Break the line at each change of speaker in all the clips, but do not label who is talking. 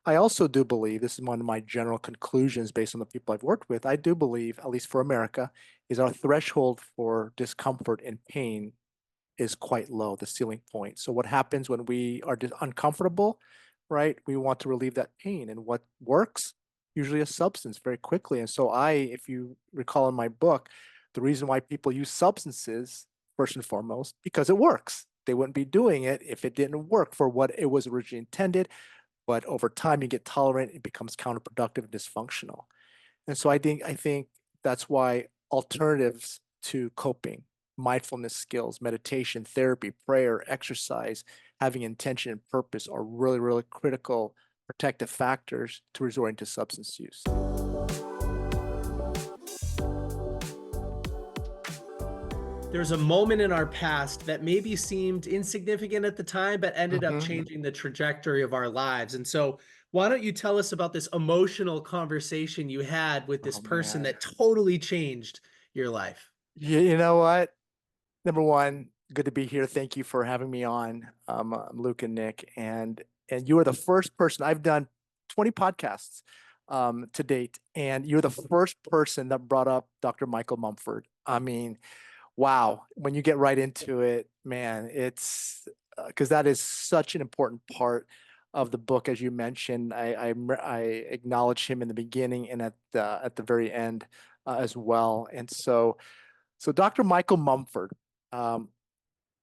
I also do believe, this is one of my general conclusions based on the people I've worked with. I do believe, at least for America, is our threshold for discomfort and pain is quite low, the ceiling point. So what happens when we are uncomfortable, right? We want to relieve that pain. And what works? Usually a substance very quickly. And so if you recall in my book, the reason why people use substances, first and foremost, because it works. They wouldn't be doing it if it didn't work for what it was originally intended. But over time, you get tolerant, it becomes counterproductive and dysfunctional. And so I think that's why alternatives to coping, mindfulness skills, meditation, therapy, prayer, exercise, having intention and purpose are really, really critical protective factors to resorting to substance use.
There's a moment in our past that maybe seemed insignificant at the time, but ended up
Hmm.
changing the trajectory of our lives. And so, why don't you tell us about this emotional conversation you had with this
Oh
person
man.
that totally changed your life?
You know what? Number one, good to be here. Thank you for having me on. I'm Luke and Nick, and you are the first person. I've done 20 podcasts to date, and you're the first person that brought up Dr. Michael Mumford. I mean, wow, when you get right into it, man, it's because that is such an important part of the book, as you mentioned. I acknowledge him in the beginning and at the very end as well. And so Dr. Michael Mumford. Um,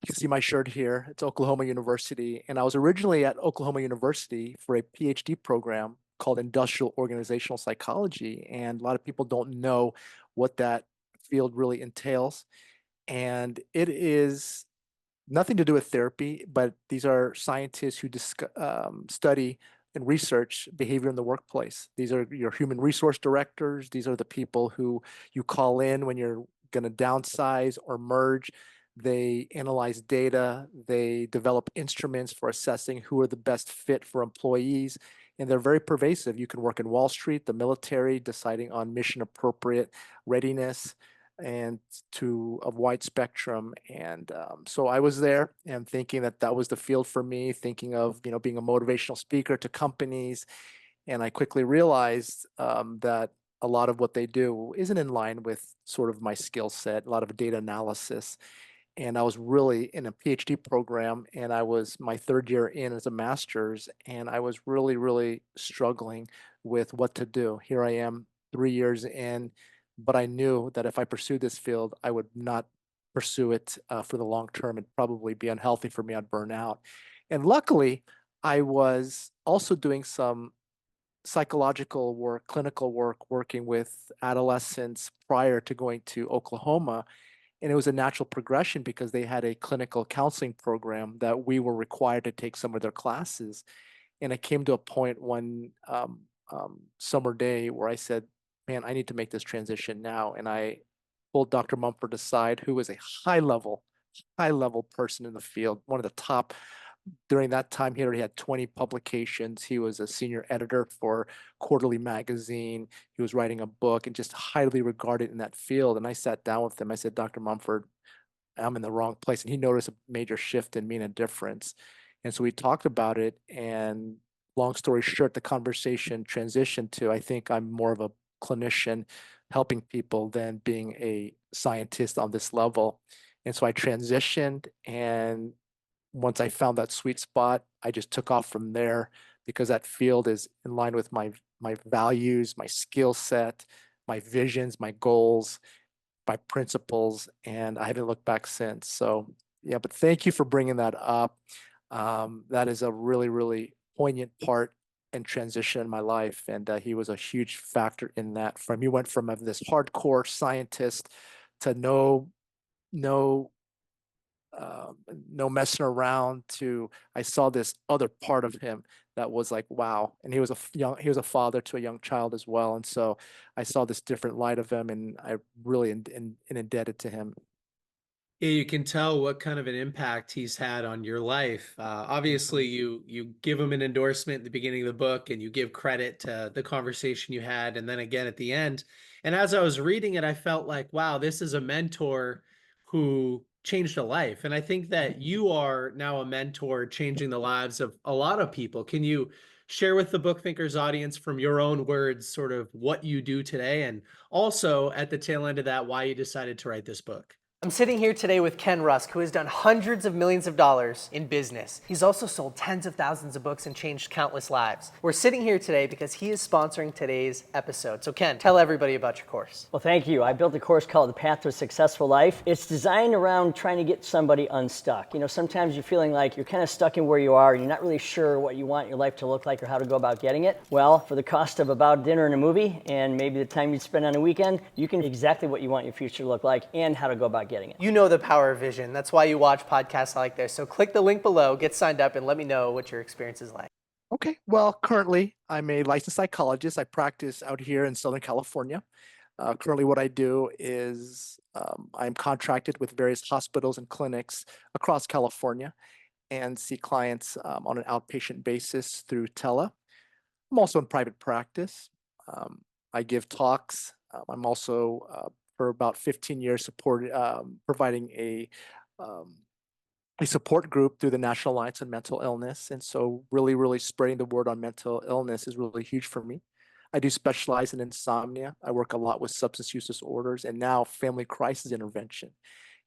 you can see my shirt here. It's Oklahoma University. And I was originally at Oklahoma University for a PhD program called Industrial Organizational Psychology. And a lot of people don't know what that field really entails. And it is nothing to do with therapy, but these are scientists who study and research behavior in the workplace. These are your human resource directors. These are the people who you call in when you're going to downsize or merge. They analyze data. They develop instruments for assessing who are the best fit for employees. And they're very pervasive. You can work in Wall Street, the military, deciding on mission appropriate readiness and to a wide spectrum. And so I was there and thinking that that was the field for me, thinking of, being a motivational speaker to companies. And I quickly realized that a lot of what they do isn't in line with sort of my skill set, a lot of data analysis. And I was really in a PhD program, and I was my third year in as a master's, and I was really, really struggling with what to do. Here I am, 3 years in, but I knew that if I pursued this field, I would not pursue it for the long term. It'd probably be unhealthy for me. I'd burn out. And luckily, I was also doing some psychological work, clinical work, working with adolescents prior to going to Oklahoma. And it was a natural progression because they had a clinical counseling program that we were required to take some of their classes. And it came to a point one summer day where I said, man, I need to make this transition now. And I pulled Dr. Mumford aside, who was a high level person in the field, one of the top during that time. He already had 20 publications. He was a senior editor for Quarterly Magazine. He was writing a book and just highly regarded in that field. And I sat down with him. I said, Dr. Mumford, I'm in the wrong place. And he noticed a major shift in me and a difference. And so we talked about it. And long story short, the conversation transitioned to I think I'm more of a clinician helping people than being a scientist on this level. And so I transitioned, and once I found that sweet spot, I just took off from there because that field is in line with my values, my skill set, my visions, my goals, my principles, and I haven't looked back since. So yeah, but thank you for bringing that up. That is a really, really poignant part and transition in my life, and he was a huge factor in that. From he went from this hardcore scientist to no no messing around to I saw this other part of him that was like wow. And he was he was a father to a young child as well, and so I saw this different light of him, and I really indebted to him.
Yeah, you can tell what kind of an impact he's had on your life. Obviously,
Mhm.
you give him an endorsement at the beginning of the book, and you give credit to the conversation you had, and then again at the end. And as I was reading it, I felt like, wow, this is a mentor who changed a life. And I think that you are now a mentor changing the lives of a lot of people. Can you share with the Book Thinkers audience from your own words sort of what you do today, and also at the tail end of that, why you decided to write this book.
I'm sitting here today with Ken Rusk, who has done hundreds of millions of dollars in business. He's also sold tens of thousands of books and changed countless lives. We're sitting here today because he is sponsoring today's episode. So Ken, tell everybody about your course.
Well, thank you. I built a course called The Path to a Successful Life. It's designed around trying to get somebody unstuck. You know, sometimes you're feeling like you're kind of stuck in where you are and you're not really sure what you want your life to look like or how to go about getting it. Well, for the cost of about dinner and a movie and maybe the time you spend on a weekend, you can exactly what you want your future to look like and how to go about getting it.
You know the power of vision. That's why you watch podcasts like this. So click the link below, get signed up, and let me know what your experience is like.
Okay. Well, currently I'm a licensed psychologist. I practice out here in Southern California. Currently, what I do is I'm contracted with various hospitals and clinics across California and see clients on an outpatient basis through tele. I'm also in private practice. I give talks. I'm also, for about 15 years, providing a support group through the National Alliance on Mental Illness. And so really, really spreading the word on mental illness is really huge for me. I do specialize in insomnia. I work a lot with substance use disorders and now family crisis intervention.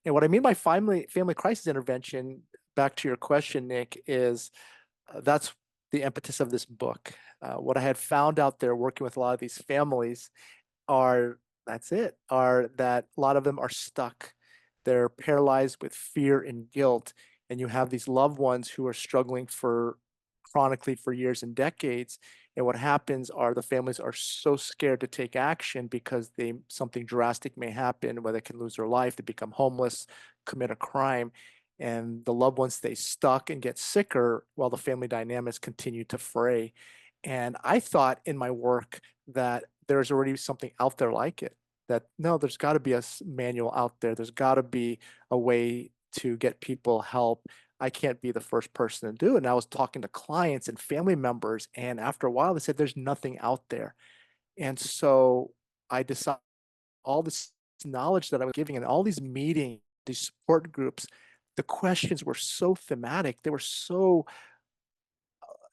And what I mean by family crisis intervention, back to your question, Nick, is that's the impetus of this book. What I had found out there working with a lot of these families are are that a lot of them are stuck. They're paralyzed with fear and guilt. And you have these loved ones who are struggling for chronically for years and decades. And what happens are the families are so scared to take action because something drastic may happen where they can lose their life, they become homeless, commit a crime, and the loved ones stay stuck and get sicker while the family dynamics continue to fray. And I thought in my work that there's already something out there like it. That no, there's got to be a manual out there. There's got to be a way to get people help. I can't be the first person to do it. And I was talking to clients and family members, and after a while, they said there's nothing out there. And so I decided all this knowledge that I was giving and all these meetings, these support groups, the questions were so thematic. They were so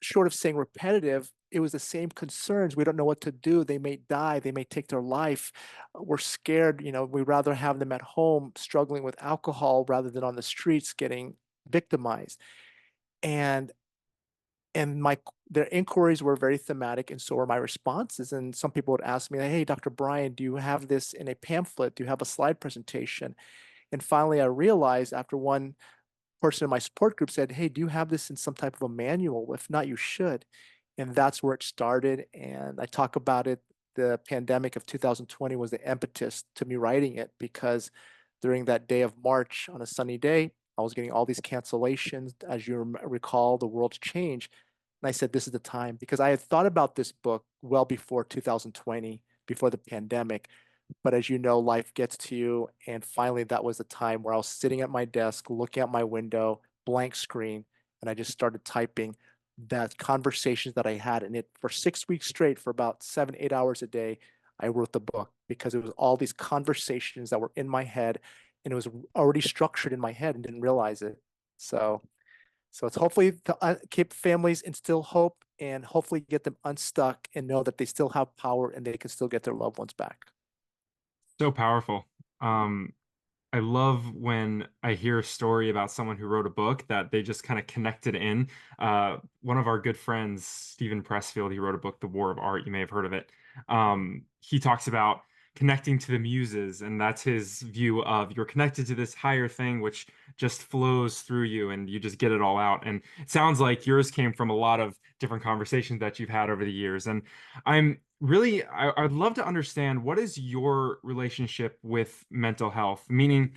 short of saying repetitive, it was the same concerns. We don't know what to do. They may die. They may take their life. We're scared. You know, we'd rather have them at home struggling with alcohol rather than on the streets getting victimized. And and my their inquiries were very thematic, and so were my responses. And some people would ask me, "Hey, Dr. Brian, do you have this in a pamphlet? Do you have a slide presentation?" And finally, I realized after one person in my support group said, "Hey, do you have this in some type of a manual? If not, you should." And that's where it started. And I talk about it. The pandemic of 2020 was the impetus to me writing it because during that day of March on a sunny day, I was getting all these cancellations. As you recall, the world's changed. And I said, this is the time because I had thought about this book well before 2020, before the pandemic. But as you know, life gets to you. And finally, that was the time where I was sitting at my desk, looking at my window, blank screen, and I just started typing that conversations that I had in it for 6 weeks straight, for about 7, 8 hours a day. I wrote the book because it was all these conversations that were in my head, and it was already structured in my head and didn't realize it. So, so it's hopefully to keep families, instill hope, and hopefully get them unstuck and know that they still have power and they can still get their loved ones back.
So powerful. I love when I hear a story about someone who wrote a book that they just kind of connected in. One of our good friends, Stephen Pressfield, he wrote a book, The War of Art. You may have heard of it. He talks about connecting to the muses, and that's his view of you're connected to this higher thing which just flows through you and you just get it all out. And it sounds like yours came from a lot of different conversations that you've had over the years. And I'd love to understand, what is your relationship with mental health? Meaning,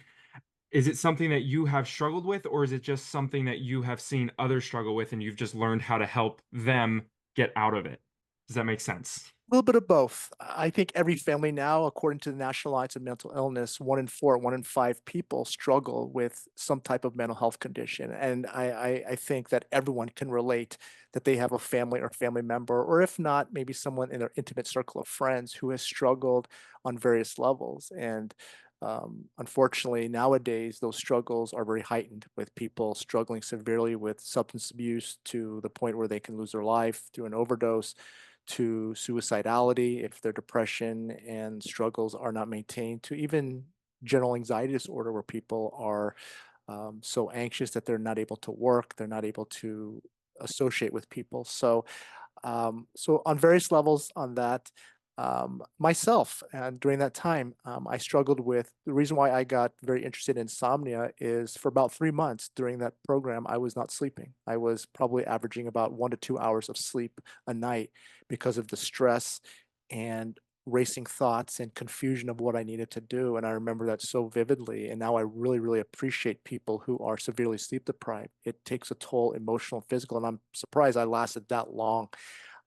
is it something that you have struggled with, or is it just something that you have seen others struggle with and you've just learned how to help them get out of it? Does that make sense?
A little bit of both. I think every family now, according to the National Alliance of Mental Illness, 1 in 4, 1 in 5 people struggle with some type of mental health condition. And I think that everyone can relate that they have a family or family member, or if not, maybe someone in their intimate circle of friends who has struggled on various levels. And Unfortunately, nowadays, those struggles are very heightened with people struggling severely with substance abuse to the point where they can lose their life through an overdose, to suicidality if their depression and struggles are not maintained, to even general anxiety disorder where people are so anxious that they're not able to work, they're not able to associate with people. So on various levels on that, myself, and during that time, I struggled with the reason why I got very interested in insomnia is for about 3 months during that program, I was not sleeping. I was probably averaging about 1 to 2 hours of sleep a night because of the stress and racing thoughts and confusion of what I needed to do. And I remember that so vividly. And now I really, really appreciate people who are severely sleep deprived. It takes a toll, emotional, and physical. And I'm surprised I lasted that long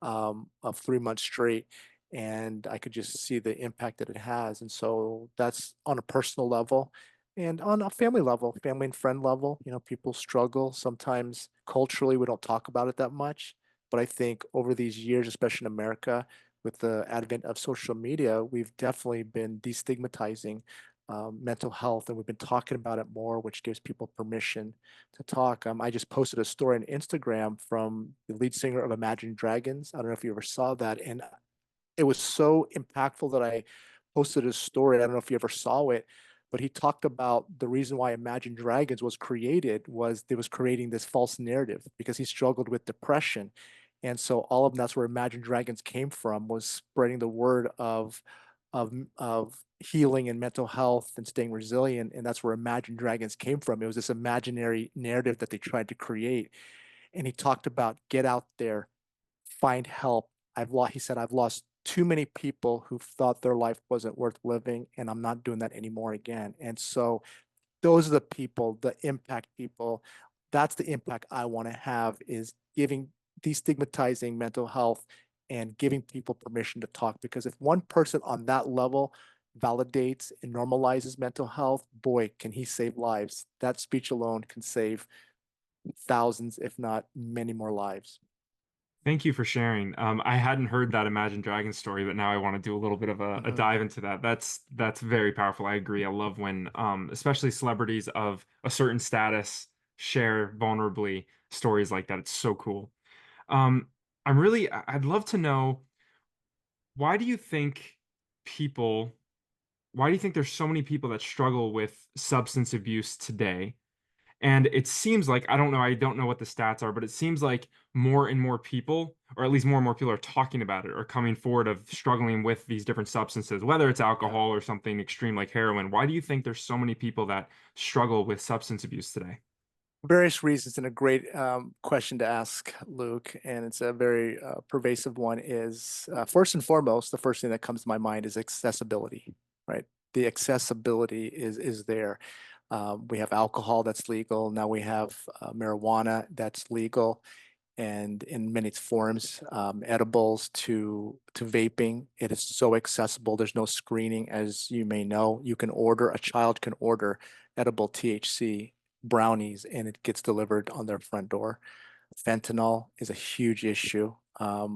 of 3 months straight. And I could just see the impact that it has. And so that's on a personal level. And on a family level, family and friend level, people struggle. Sometimes culturally, we don't talk about it that much. But I think over these years, especially in America, with the advent of social media, we've definitely been destigmatizing mental health, and we've been talking about it more, which gives people permission to talk. I just posted a story on Instagram from the lead singer of Imagine Dragons. I don't know if you ever saw that, and it was so impactful that I posted a story. I don't know if you ever saw it, but he talked about the reason why Imagine Dragons was created was it was creating this false narrative because he struggled with depression. And so all of that's where Imagine Dragons came from was spreading the word of healing and mental health and staying resilient. And that's where Imagine Dragons came from. It was this imaginary narrative that they tried to create. And he talked about get out there, find help. He said, I've lost too many people who thought their life wasn't worth living, and I'm not doing that anymore again. And so those are the people, the impact people. That's the impact I want to have is giving destigmatizing mental health and giving people permission to talk. Because if one person on that level validates and normalizes mental health, boy, can he save lives. That speech alone can save thousands, if not many more lives.
Thank you for sharing. I hadn't heard that Imagine Dragons story, but now I want to do a little bit of a
Mhm.
dive into that. That's very powerful. I agree. I love when especially celebrities of a certain status share vulnerably stories like that. It's so cool. Um, I'd love to know why do you think people, why do you think there's so many people that struggle with substance abuse today? And it seems like, I don't know what the stats are, but it seems like more and more people, or at least more and more people are talking about it or coming forward of struggling with these different substances, whether it's
Yeah.
alcohol or something extreme like heroin. Why do you think there's so many people that struggle with substance abuse today?
Various reasons, and a great question to ask, Luke, and it's a very pervasive one. Is first and foremost, the first thing that comes to my mind is accessibility, right? The accessibility is there. We have alcohol that's legal. Now we have marijuana that's legal, and in many forms, edibles to vaping. It is so accessible. There's no screening, as you may know. A child can order edible THC brownies, and it gets delivered on their front door. Fentanyl is a huge issue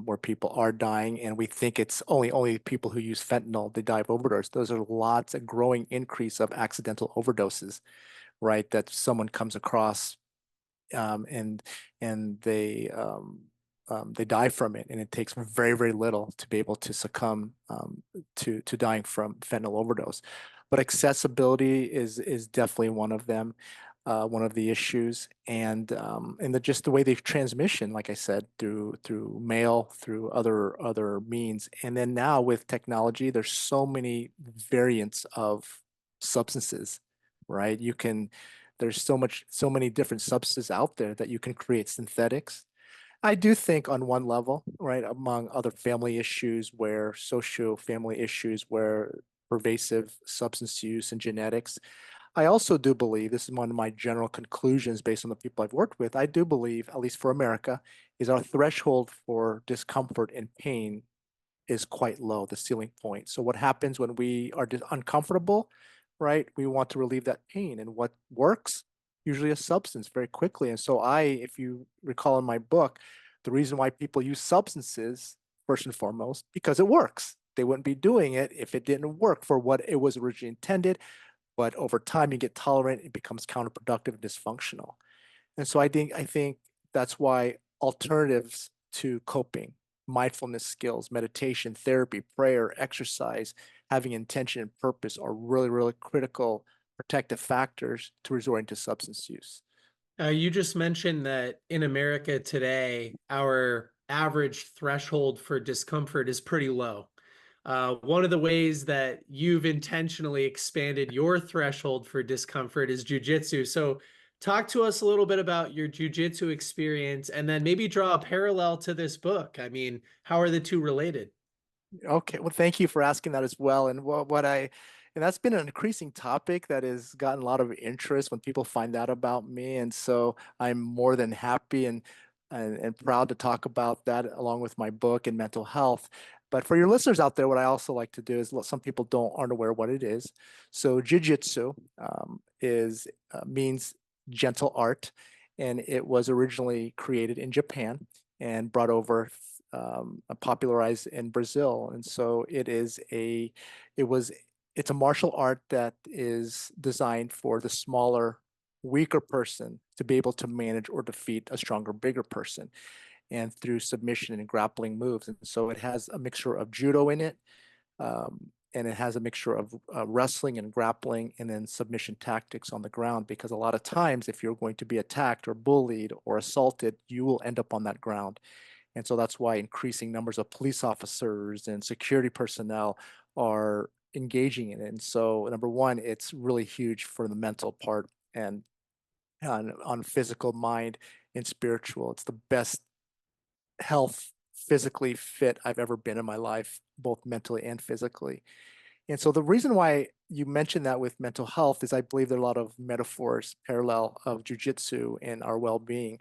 where people are dying, and we think it's only people who use fentanyl they die of overdose. Those are lots, a growing increase of accidental overdoses, right? That someone comes across um, and and they die from it, and it takes very very little to be able to succumb to dying from fentanyl overdose. But accessibility is definitely one of them, one of the issues, and just the way they transmission, like I said, through mail, through other means, and then now with technology, there's so many variants of substances, right? There's so many different substances out there that you can create synthetics. I do think on one level, right, among other family issues where socio family issues where pervasive substance use and genetics, I also do believe this is one of my general conclusions based on the people I've worked with. I do believe, at least for America, is our threshold for discomfort and pain is quite low, the ceiling point. So what happens when we are uncomfortable, right? We want to relieve that pain. And what works? Usually a substance very quickly. And so if you recall in my book, the reason why people use substances, first and foremost, because it works. They wouldn't be doing it if it didn't work for what it was originally intended. but over time you get tolerant, it becomes counterproductive and dysfunctional. And so I think that's why alternatives to coping, mindfulness skills, meditation, therapy, prayer, exercise, having intention and purpose are really, really critical protective factors to resorting to substance use.
You just mentioned that in America today, our average threshold for discomfort is pretty low. One of the ways that you've intentionally expanded your threshold for discomfort is jujitsu. So, talk to us a little bit about your jujitsu experience and then maybe draw a parallel to this book. I mean, how are the two related?
Okay, well, thank you for asking that as well. And and that's been an increasing topic that has gotten a lot of interest when people find out about me. And so I'm more than happy and proud to talk about that along with my book and mental health. But for your listeners out there, what I also like to do is some people aren't aware what it is. So jiu-jitsu is means gentle art, and it was originally created in Japan and brought over popularized in Brazil. And so it was, it's a martial art that is designed for the smaller, weaker person to be able to manage or defeat a stronger, bigger person, and through submission and grappling moves. And so it has a mixture of judo in it, and it has a mixture of wrestling and grappling and then submission tactics on the ground, because a lot of times if you're going to be attacked or bullied or assaulted, you will end up on that ground. And so that's why increasing numbers of police officers and security personnel are engaging in it. And so, number one, it's really huge for the mental part and on physical, mind, and spiritual. It's the best health, physically fit I've ever been in my life, both mentally and physically. And so the reason why you mentioned that with mental health is I believe there are a lot of metaphors parallel of jujitsu and our well-being,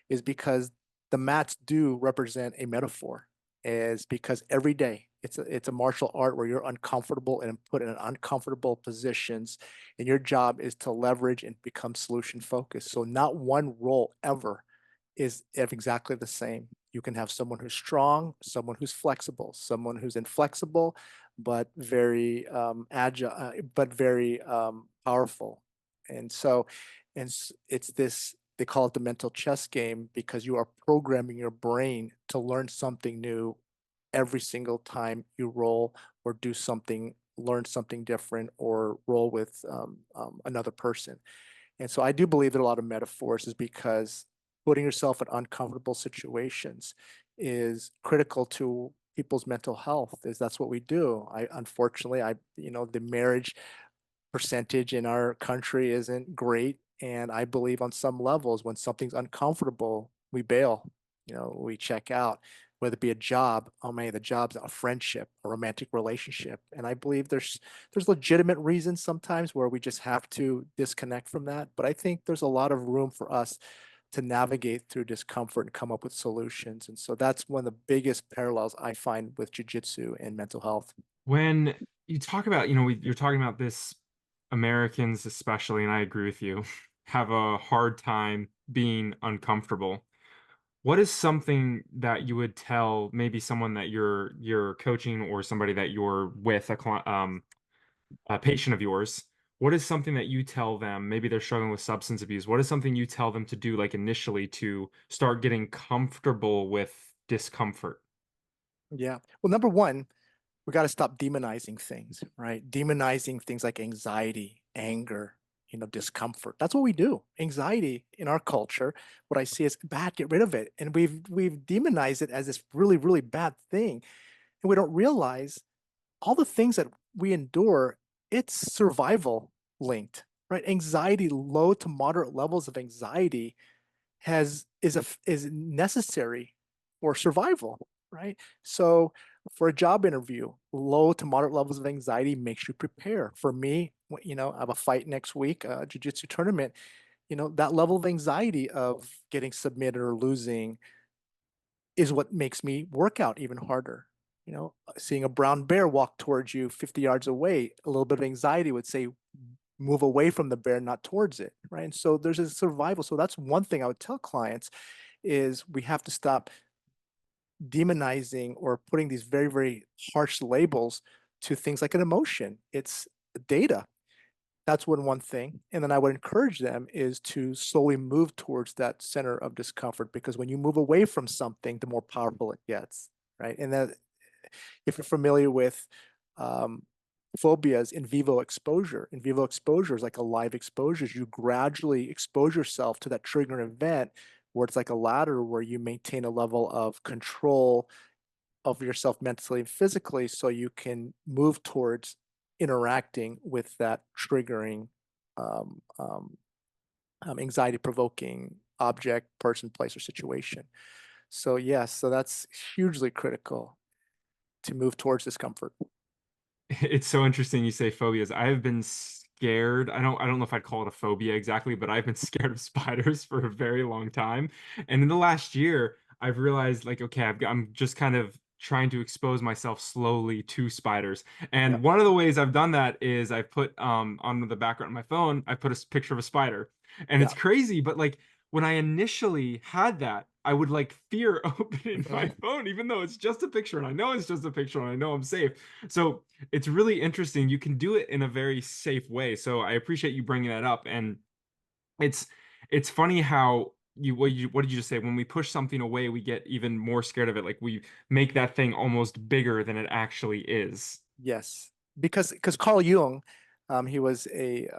is because the mats do represent a metaphor, is because every day it's a martial art where you're uncomfortable and put in uncomfortable positions, and your job is to leverage and become solution focused. So not one role ever is exactly the same. You can have someone who's strong, someone who's flexible, someone who's inflexible, but very agile, but very powerful. And so, it's this, they call it the mental chess game, because you are programming your brain to learn something new every single time you roll or do something, learn something different, or roll with another person. And so I do believe that a lot of metaphors is because putting yourself in uncomfortable situations is critical to people's mental health, is that's what we do. Unfortunately, the marriage percentage in our country isn't great. And I believe on some levels, when something's uncomfortable, we bail, we check out, whether it be a job, oh man, the job's a friendship, a romantic relationship. And I believe there's legitimate reasons sometimes where we just have to disconnect from that. But I think there's a lot of room for us to navigate through discomfort and come up with solutions. And so that's one of the biggest parallels I find with jujitsu and mental health.
When you talk about, you're talking about this, Americans especially, and I agree with you, have a hard time being uncomfortable. What is something that you would tell maybe someone that you're coaching or somebody that you're with, a patient of yours? What is something that you tell them? Maybe they're struggling with substance abuse. What is something you tell them to do, like initially, to start getting comfortable with discomfort?
Yeah. Well, number one, we got to stop demonizing things, right? Demonizing things like anxiety, anger, discomfort. That's what we do. Anxiety in our culture, what I see is bad, get rid of it. And we've demonized it as this really, really bad thing. And we don't realize all the things that we endure, it's survival linked, right? Anxiety, low to moderate levels of anxiety is necessary for survival, right? So for a job interview, low to moderate levels of anxiety makes you prepare. For me, I have a fight next week, a jiu-jitsu tournament. That level of anxiety of getting submitted or losing is what makes me work out even harder. Seeing a brown bear walk towards you 50 yards away, a little bit of anxiety would say, move away from the bear, not towards it, right? And so there's a survival. So that's one thing I would tell clients, is we have to stop demonizing or putting these very, very harsh labels to things like an emotion. It's data. That's one thing. And then I would encourage them is to slowly move towards that center of discomfort, because when you move away from something, the more powerful it gets, right? And that, if you're familiar with um, phobias, in vivo exposure is like a live exposure. You gradually expose yourself to that triggering event where it's like a ladder where you maintain a level of control of yourself mentally and physically so you can move towards interacting with that triggering um, um, anxiety provoking object, person, place, or situation. So yes, so that's hugely critical to move towards discomfort.
It's so interesting you say phobias. I have been scared. I don't know if I'd call it a phobia exactly, but I've been scared of spiders for a very long time. And in the last year, I've realized like, okay, I'm just kind of trying to expose myself slowly to spiders.
Yeah,
And one of the ways I've done that is I've put on the background of my phone, I put a picture of a spider. And
yeah.
it's crazy, but like when I initially had that, I would like fear opening
Mhm.
my phone, even though it's just a picture and I know it's just a picture and I know I'm safe. So it's really interesting. You can do it in a very safe way. So I appreciate you bringing that up. And it's it's funny how what did you just say? When we push something away, we get even more scared of it. Like we make that thing almost bigger than it actually is.
Yes, because Carl Jung, he was a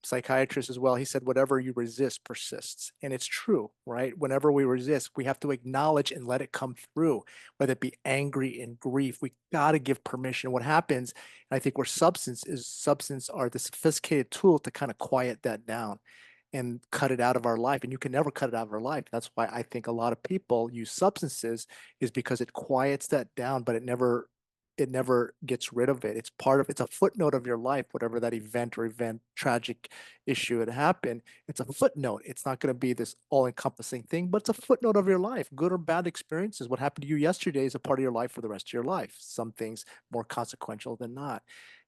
psychiatrist as well. He said, "Whatever you resist persists," and it's true, right? Whenever we resist, we have to acknowledge and let it come through, whether it be angry and grief. We got to give permission. What happens, and I think where substance are the sophisticated tool to kind of quiet that down and cut it out of our life. And you can never cut it out of our life. That's why I think a lot of people use substances, is because it quiets that down, but it never gets rid of it. It's a footnote of your life, whatever that event tragic issue had happened. It's a footnote. It's not going to be this all encompassing thing, but it's a footnote of your life. Good or bad experiences. What happened to you yesterday is a part of your life for the rest of your life. Some things more consequential than not.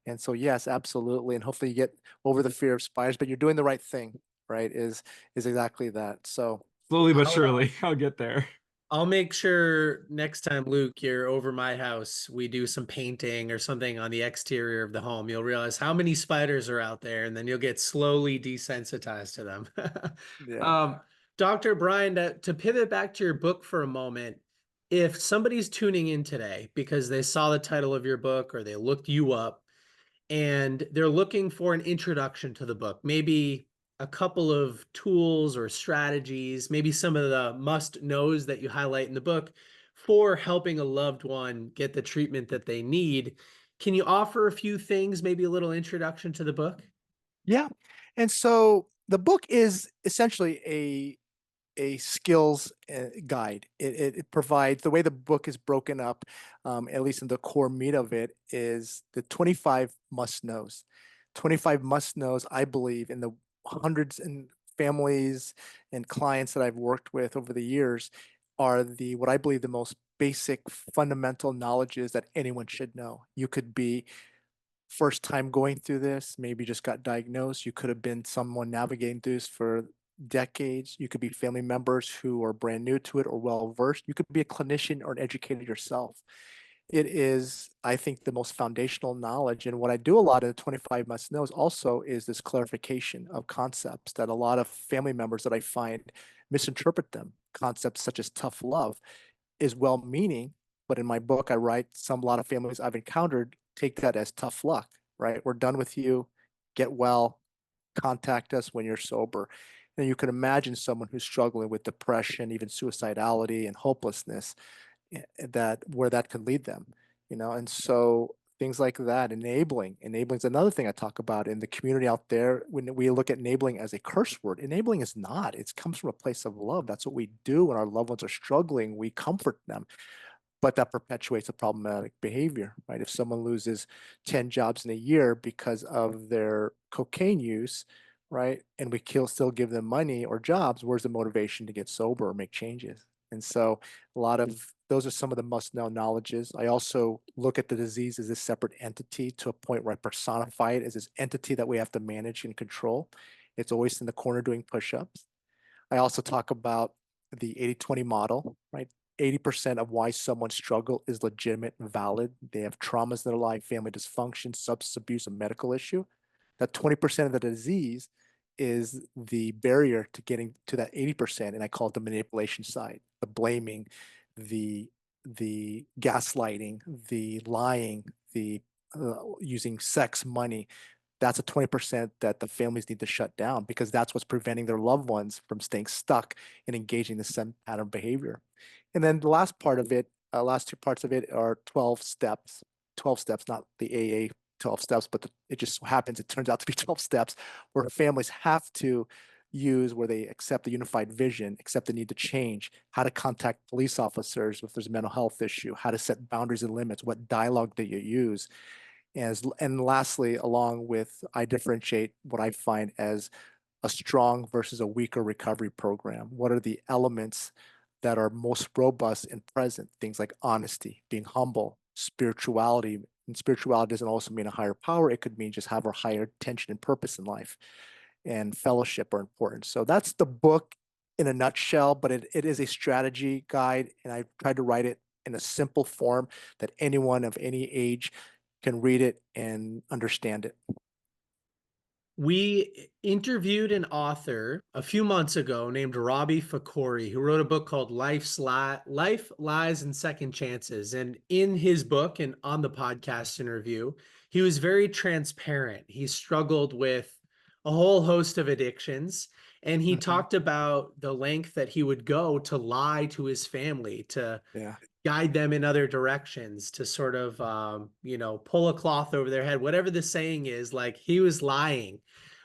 And so, yes, absolutely. And hopefully you get over the fear of spiders, but you're doing the right thing, right? Is exactly that. So
Slowly but
I'll
surely, I'll get there.
I'll make sure next time, Luke, you're over my house, we do some painting or something on the exterior of the home. You'll realize how many spiders are out there, and then you'll get slowly desensitized to them.
yeah.
um, Dr. Brian, to pivot back to your book for a moment, if somebody's tuning in today because they saw the title of your book or they looked you up, and they're looking for an introduction to the book, maybe a couple of tools or strategies, maybe some of the must knows that you highlight in the book for helping a loved one get the treatment that they need. Can you offer a few things, maybe a little introduction to the book?
Yeah. And so the book is essentially a skills guide. It provides, the way the book is broken up, at least in the core meat of it, is the 25 must knows. 25 must knows, I believe, in the hundreds and families and clients that I've worked with over the years, are the what I believe the most basic fundamental knowledges that anyone should know. You could be first time going through this, maybe just got diagnosed. You could have been someone navigating through this for decades. You could be family members who are brand new to it or well versed. You could be a clinician or an educator yourself. It is, I think, the most foundational knowledge. And what I do a lot in the 25 must knows also is this clarification of concepts that a lot of family members that I find misinterpret them. Concepts such as tough love is well meaning, but in my book, I write a lot of families I've encountered take that as tough luck, right? We're done with you, get well, contact us when you're sober. And you can imagine someone who's struggling with depression, even suicidality and hopelessness, that where that could lead them, and so things like that. Enabling is another thing I talk about in the community out there. When we look at enabling as a curse word, enabling is not. It comes from a place of love. That's what we do when our loved ones are struggling. We comfort them, but that perpetuates a problematic behavior, right? If someone loses 10 jobs in a year because of their cocaine use, right, and we still give them money or jobs, where's the motivation to get sober or make changes? And so a lot of those are some of the must know knowledges. I also look at the disease as a separate entity to a point where I personify it as this entity that we have to manage and control. It's always in the corner doing push-ups. I also talk about the 80-20 model, right? 80% of why someone struggle is legitimate and valid. They have traumas in their life, family dysfunction, substance abuse, a medical issue. That 20% of the disease is the barrier to getting to that 80%. And I call it the manipulation side, the blaming, the gaslighting, the lying, the using sex, money. That's a 20% that the families need to shut down, because that's what's preventing their loved ones from staying stuck and engaging the same pattern of behavior. And then the last part of it, last two parts of it are 12 steps. 12 steps, not the AA 12 steps, but it just so happens, it turns out to be 12 steps where families have to use, where they accept the unified vision, accept the need to change, how to contact police officers if there's a mental health issue, how to set boundaries and limits, what dialogue do you use. And lastly, along with, I differentiate what I find as a strong versus a weaker recovery program. What are the elements that are most robust and present? Things like honesty, being humble, spirituality. And spirituality doesn't also mean a higher power. It could mean just have a higher intention and purpose in life. And fellowship are important. So that's the book in a nutshell, but it is a strategy guide. And I tried to write it in a simple form that anyone of any age can read it and understand it.
We interviewed an author a few months ago named Robbie Fakori, who wrote a book called Life, Lies, and Second Chances. And in his book and on the podcast interview, he was very transparent. He struggled with a whole host of addictions. And he talked about the length that he would go to lie to his family, to guide them in other directions, to sort of, pull a cloth over their head, whatever the saying is, like he was lying.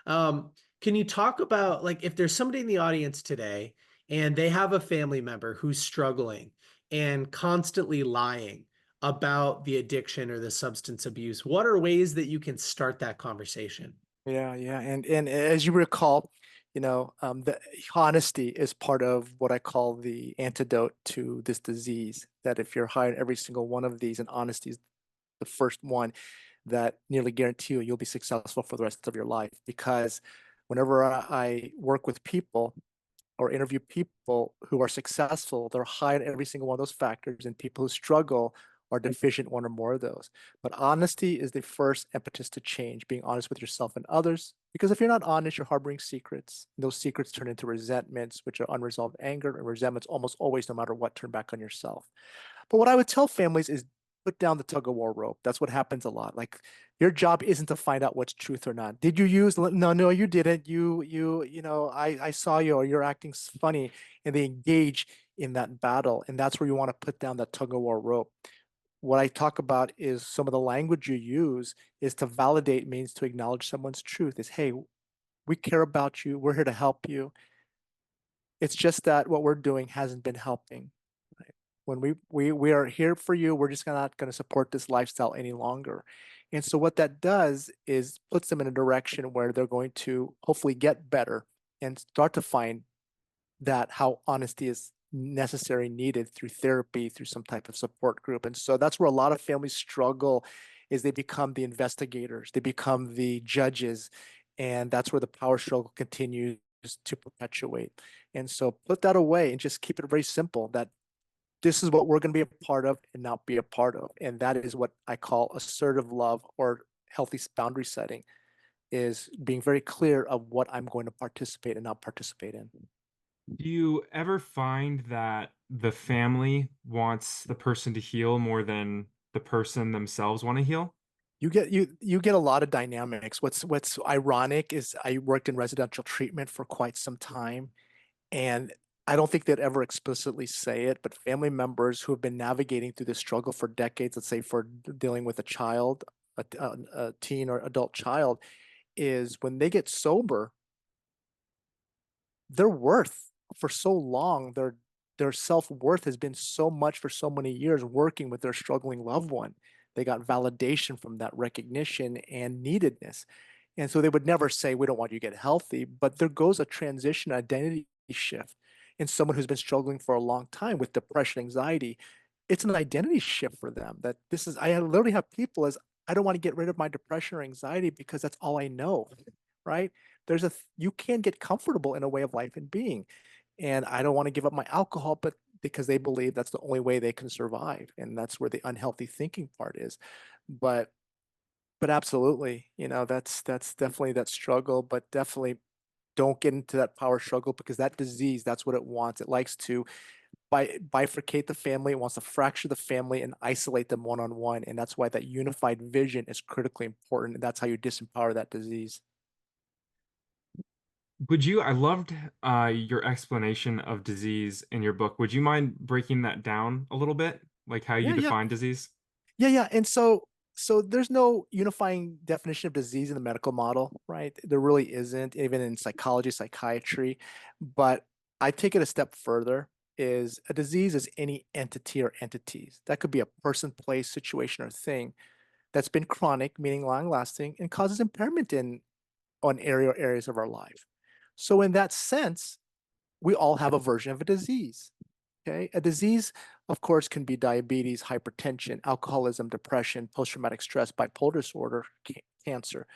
Can you talk about, like, if there's somebody in the audience today and they have a family member who's struggling and constantly lying about the addiction or the substance abuse, what are ways that you can start that conversation?
Yeah. And as you recall, the honesty is part of what I call the antidote to this disease. That if you're hiding every single one of these, and honesty is the first one, that nearly guarantee you'll be successful for the rest of your life. Because whenever I work with people or interview people who are successful, they're high in every single one of those factors, and people who struggle are deficient one or more of those. But honesty is the first impetus to change, being honest with yourself and others. Because if you're not honest, you're harboring secrets. And those secrets turn into resentments, which are unresolved anger, and resentments almost always, no matter what, turn back on yourself. But what I would tell families is put down the tug of war rope. That's what happens a lot. Like, your job isn't to find out what's truth or not. Did you use? No, you didn't. I saw you, or you're acting funny, and they engage in that battle. And that's where you want to put down that tug of war rope. What I talk about is some of the language you use is to validate, means to acknowledge someone's truth. Is, hey, we care about you. We're here to help you. It's just that what we're doing hasn't been helping. When we are here for you, we're just not going to support this lifestyle any longer. And so what that does is puts them in a direction where they're going to hopefully get better and start to find that how honesty is necessary, needed through therapy, through some type of support group. And so that's where a lot of families struggle, is they become the investigators, they become the judges, and that's where the power struggle continues to perpetuate. And so put that away and just keep it very simple, that this is what we're going to be a part of and not be a part of. And that is what I call assertive love, or healthy boundary setting, is being very clear of what I'm going to participate and not participate in.
Do you ever find that the family wants the person to heal more than the person themselves want to heal?
You get a lot of dynamics. What's ironic is I worked in residential treatment for quite some time, and I don't think they'd ever explicitly say it, but family members who have been navigating through this struggle for decades, let's say for dealing with a child, a teen or adult child, is when they get sober, their worth for so long, their self-worth has been so much for so many years working with their struggling loved one. They got validation from that recognition and neededness. And so they would never say, we don't want you to get healthy, but there goes a transition identity shift in someone who's been struggling for a long time with depression, anxiety. It's an identity shift for them, that this is, I literally have people as, I don't want to get rid of my depression or anxiety because that's all I know, right? You can get comfortable in a way of life and being. And I don't want to give up my alcohol, but because they believe that's the only way they can survive. And that's where the unhealthy thinking part is. But but absolutely, that's definitely that struggle, but definitely don't get into that power struggle because that disease, that's what it wants. It likes to bifurcate the family. It wants to fracture the family and isolate them one on one. And that's why that unified vision is critically important. And that's how you disempower that disease.
I loved your explanation of disease in your book. Would you mind breaking that down a little bit? Like how you
Yeah, yeah.
define disease?
Yeah, yeah. And so there's no unifying definition of disease in the medical model, right? There really isn't, even in psychology, psychiatry. But I take it a step further, is a disease is any entity or entities. That could be a person, place, situation, or thing that's been chronic, meaning long lasting, and causes impairment in on area or areas of our life. So in that sense, we all have a version of a disease. Okay. A disease, of course, can be diabetes, hypertension, alcoholism, depression, post-traumatic stress, bipolar disorder, cancer.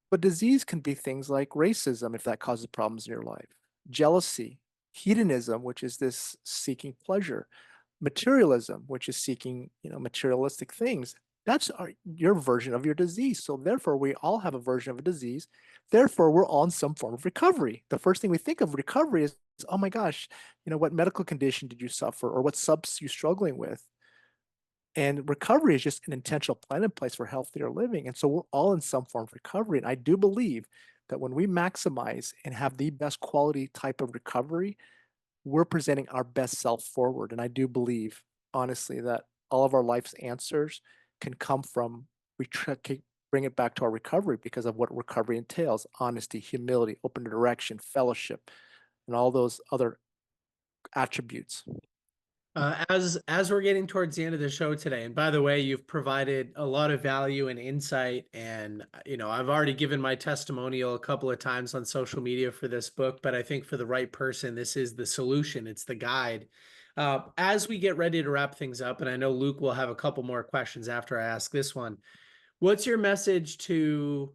But disease can be things like racism, if that causes problems in your life, jealousy, hedonism, which is this seeking pleasure, materialism, which is seeking, materialistic things. That's your version of your disease. So therefore, we all have a version of a disease. Therefore, we're all in some form of recovery. The first thing we think of recovery is, oh my gosh, what medical condition did you suffer, or what substance you struggling with? And recovery is just an intentional plan in place for healthier living. And so we're all in some form of recovery. And I do believe that when we maximize and have the best quality type of recovery, we're presenting our best self forward. And I do believe, honestly, that all of our life's answers can come from bring it back to our recovery because of what recovery entails: honesty, humility, open direction, fellowship, and all those other attributes.
As we're getting towards the end of the show today, and by the way, you've provided a lot of value and insight, and I've already given my testimonial a couple of times on social media for this book, but I think for the right person, this is the solution. It's the guide. As we get ready to wrap things up, and I know Luke will have a couple more questions after I ask this one, what's your message to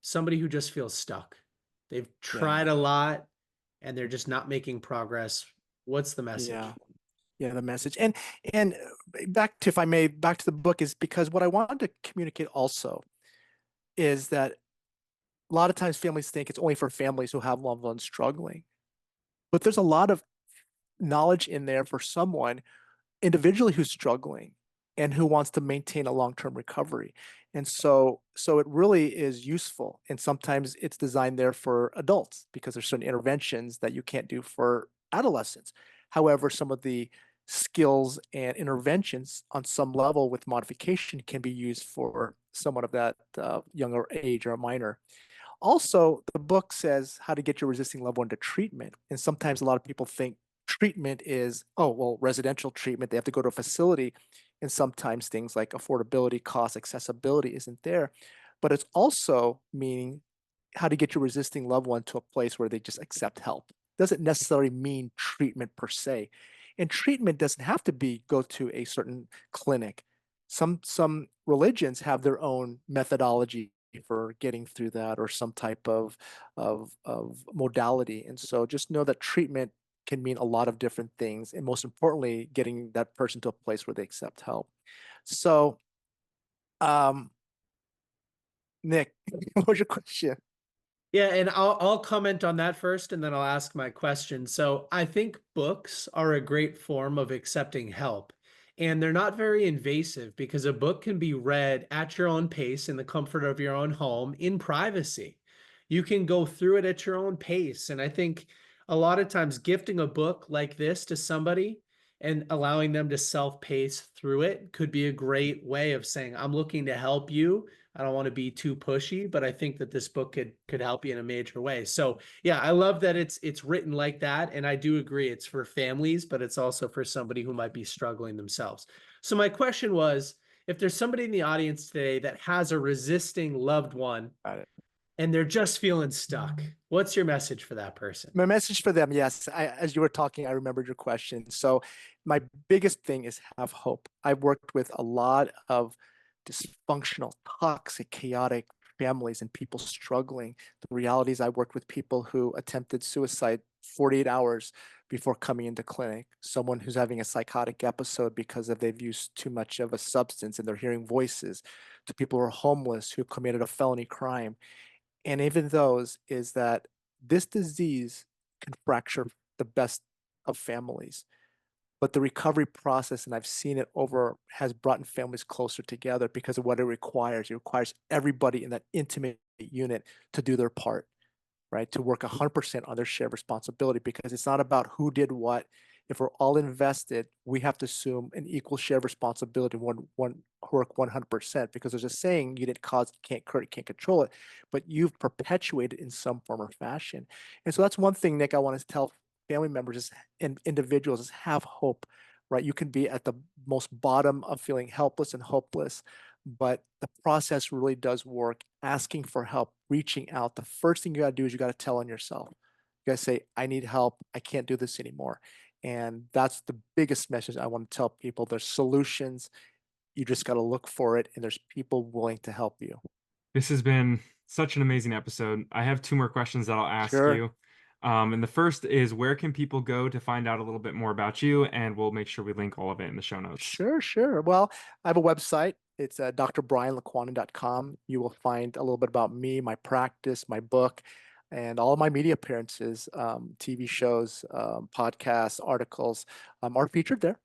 somebody who just feels stuck? They've tried
Yeah.
a lot and they're just not making progress. What's the message?
Yeah. Yeah, the message. And back to, if I may, back to the book, is because what I wanted to communicate also is that a lot of times families think it's only for families who have loved ones struggling. But there's a lot of knowledge in there for someone individually who's struggling and who wants to maintain a long-term recovery. And so it really is useful. And sometimes it's designed there for adults because there's certain interventions that you can't do for adolescents. However, some of the skills and interventions on some level with modification can be used for someone of that younger age or a minor. Also, the book says how to get your resisting loved one to treatment. And sometimes a lot of people think treatment is, oh, well, residential treatment, they have to go to a facility. And sometimes things like affordability, cost, accessibility isn't there. But it's also meaning how to get your resisting loved one to a place where they just accept help. Doesn't necessarily mean treatment per se. And treatment doesn't have to be go to a certain clinic. Some religions have their own methodology for getting through that, or some type of modality. And so just know that treatment can mean a lot of different things, and most importantly, getting that person to a place where they accept help. So, um, Nick, what was your question?
Yeah, and I'll comment on that first and then I'll ask my question. So I think books are a great form of accepting help. And they're not very invasive because a book can be read at your own pace in the comfort of your own home in privacy. You can go through it at your own pace. And I think a lot of times gifting a book like this to somebody and allowing them to self-pace through it could be a great way of saying, I'm looking to help you. I don't want to be too pushy, but I think that this book could help you in a major way. So yeah, I love that it's written like that. And I do agree it's for families, but it's also for somebody who might be struggling themselves. So my question was, if there's somebody in the audience today that has a resisting loved one
Got it.
and they're just feeling stuck, what's your message for that person?
My message for them, yes, as you were talking, I remembered your question. So my biggest thing is have hope. I've worked with a lot of dysfunctional, toxic, chaotic families and people struggling. The reality is I worked with people who attempted suicide 48 hours before coming into clinic, someone who's having a psychotic episode because of they've used too much of a substance and they're hearing voices, to people who are homeless who committed a felony crime. And even those is that this disease can fracture the best of families. But the recovery process, and I've seen it over, has brought families closer together because of what it requires. It requires everybody in that intimate unit to do their part, right? To work 100% on their shared responsibility, because it's not about who did what. If we're all invested, we have to assume an equal shared responsibility, one work 100%, because there's a saying, you didn't cause, you can't cure it, you can't control it, but you've perpetuated in some form or fashion. And so that's one thing, Nick, I want to tell family members is, and individuals, is have hope, right? You can be at the most bottom of feeling helpless and hopeless, but the process really does work. Asking for help, reaching out. The first thing you got to do is you got to tell on yourself. You got to say, I need help. I can't do this anymore. And that's the biggest message I want to tell people. There's solutions. You just got to look for it, and there's people willing to help you.
This has been such an amazing episode. I have 2 more questions that I'll ask
Sure.
you. And the first is, where can people go to find out a little bit more about you? And we'll make sure we link all of it in the show notes.
Sure. Well, I have a website. It's drbrianlicuanan.com. You will find a little bit about me, my practice, my book, and all of my media appearances, TV shows, podcasts, articles are featured there.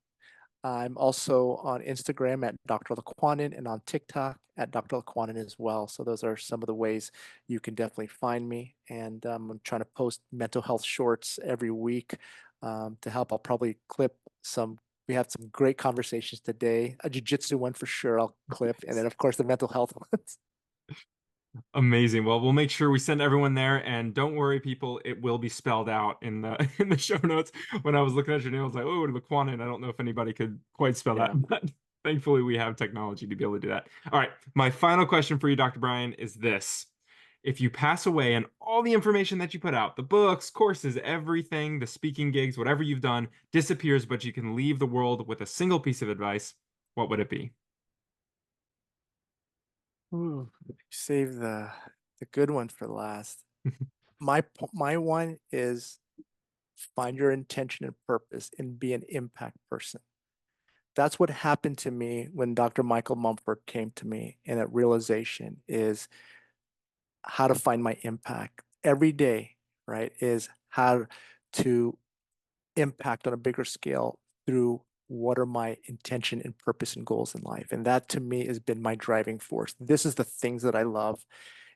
I'm also on Instagram at Dr. Licuanan and on TikTok at Dr. Licuanan as well. So those are some of the ways you can definitely find me. And I'm trying to post mental health shorts every week to help. I'll probably clip some. We had some great conversations today. A jiu-jitsu one for sure I'll clip. And then, of course, the mental health ones.
Amazing. Well, we'll make sure we send everyone there, and don't worry, people, it will be spelled out in the in the show notes. When I was looking at your name, I was like, oh, Licuanan. I don't know if anybody could quite spell
Yeah.
that, but thankfully we have technology to be able to do that. All right, my final question for you, Dr. Brian, is this. If you pass away and all the information that you put out, the books, courses, everything, the speaking gigs, whatever you've done, disappears, but you can leave the world with a single piece of advice, what would it be?
Ooh, save the good one for last. My one is find your intention and purpose and be an impact person. That's what happened to me when Dr. Michael Mumford came to me, and that realization is how to find my impact every day, right? Is how to impact on a bigger scale through what are my intention and purpose and goals in life. And that to me has been my driving force. This is the things that I love,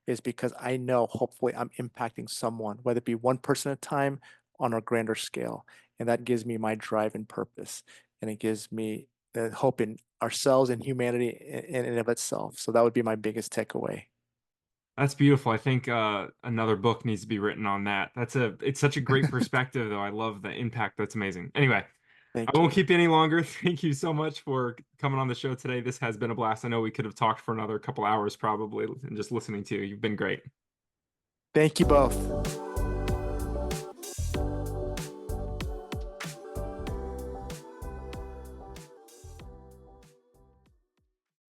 is because I know hopefully I'm impacting someone, whether it be one person at a time on a grander scale. And that gives me my drive and purpose. And it gives me the hope in ourselves and humanity in and of itself. So that would be my biggest takeaway.
That's beautiful. I think another book needs to be written on that. It's such a great perspective, though. I love the impact. That's amazing. Anyway,
Thank
I won't
you.
keep you any longer. Thank you so much for coming on the show today. This has been a blast. I know we could have talked for another couple hours probably, and just listening to you. You've been great.
Thank you both.